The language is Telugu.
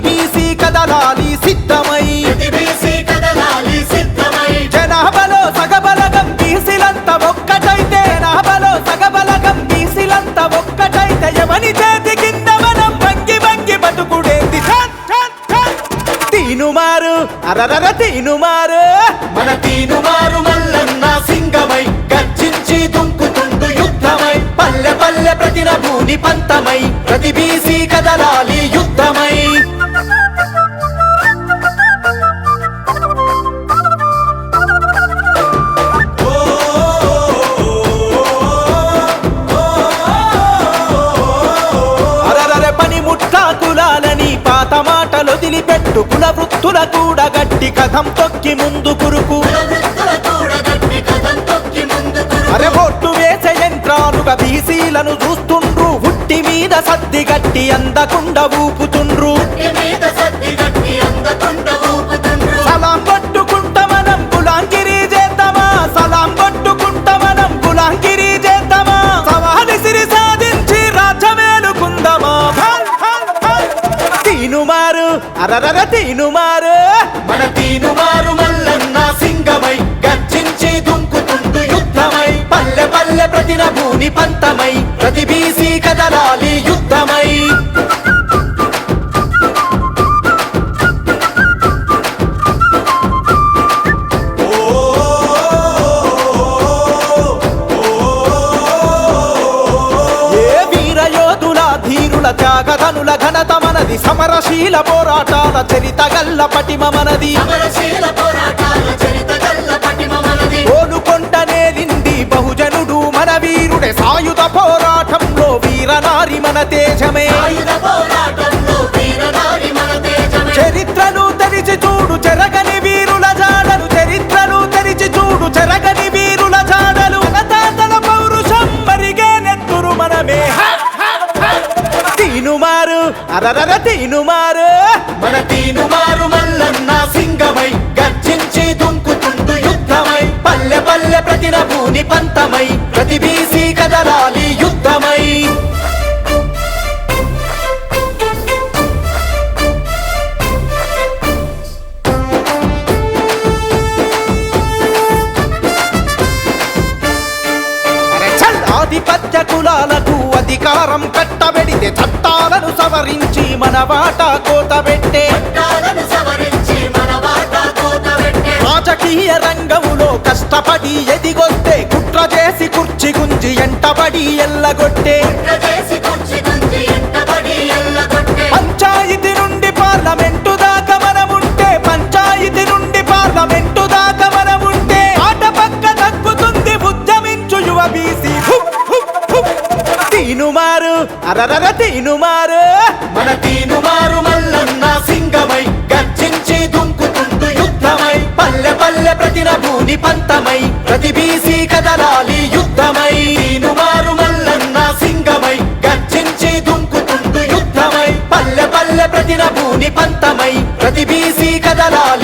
బీసీ కదలాలి సిద్ధమై జనాభాలో సగబలగం బీసీలంతా ఒక్కటైతే నాభలో సగబలగం బీసీలంతా ఒక్కటైతే ఎవని చేతి కింద మనం వంగి వంగి బతుకుడేంది తీనుమారు అరరర తీనుమారు మన తీనుమారు మల్లన్న సింగమై గర్జించి దుంకుతుండు యుద్ధమై పల్లె పల్లె ప్రతిన భూని పంతమై ప్రతి బీసీ కదలాలి యుద్ధమై అరరరే పనిముట్ల కులాలని పాత మాటలు వదిలిపెట్టు కుల వృత్తుల కూడా గట్టి కథం తొక్కి ముందు కురుకు అరే ఓట్లు వేసే యంత్రాలుగా బీసీలను చూస్తుండ్రు హుట్టి మీద సద్ది గట్టి అందకుండా ఊపుతుండ్రు సలాం కొట్టుకుంటా మనం గులాంగిరి చేద్దామా సలాం కొట్టుకుంటా మనం గులాంగిరి చేద్దామా సవాలి సిరి సాధించి రాజ్యమేలుకుందామా తీనుమారు అరరర తీనుమారు మన తీనుమారు మల్లన్న సింగమై గర్జించి దుంకుతుండు యుద్ధమై పల్లె పల్లె ప్రతిన భూని పంతమై ప్రతి బీసీ కదలాలి యుద్ధమై ఏ వీరయోధుల ధీరుల త్యాగధనుల ఘనత మనది సమరశీల పోరాటాల చరిత గల్ల పటిమ మనది ఓలుకొండనేలింది బహుజనుడు మన వీరుడే సాయుధ పోరాటంలో వీరనారి మన తేజమే చరిత్రను తెరిచి చూడు చెరగని వీరుల జాడలు చరిత్రను తెరిచి చూడు చెరగని వీరుల జాడలు తాతల పౌరుషం మరిగే నెత్తురు మనమే తీనుమారు అరరర తీనుమారు మన తీనుమారు మల్లన్న సింగమై గర్జించి దుంకుతుండు యుద్ధమై పల్లె పల్లె ప్రతిన భూని పంతమై ప్రతి బీసీ కదలాలి యుద్ధమై ఆధిపత్య కులాలకు అధికారం కట్టబెడితే చట్టాలను సవరించి మన వాటా కోతబెట్టే రాజకీయ రంగములో కష్టపడి ఎదిగొస్తే కుట్ర చేసి కుర్చీ గుంజి ఎంటబడి ఎల్లగొట్టే పంచాయతీ నుండి పార్లమెంటు దాకా మనముంటే పంచాయతీ నుండి పార్లమెంటు దాకా మనముంటే ఆట పక్క తగ్గుతుంది ఉద్యమించు యువ బీసీ తీనుమారు అరరర తీనుమారు మన తీనుమారు మల్లన్న సింగమై గర్జించి దుంకుతుండు యుద్ధమై పల్లె పల్లె ప్రతిన భూని పంతమై ప్రతి బీసీ కదలాలి యుద్ధమై తీనుమారు మల్లన్న సింగమై గర్జించి దుంకుతుండు యుద్ధమై పల్లె పల్లె ప్రతిన భూని పంతమై ప్రతి బీసీ కదలాలి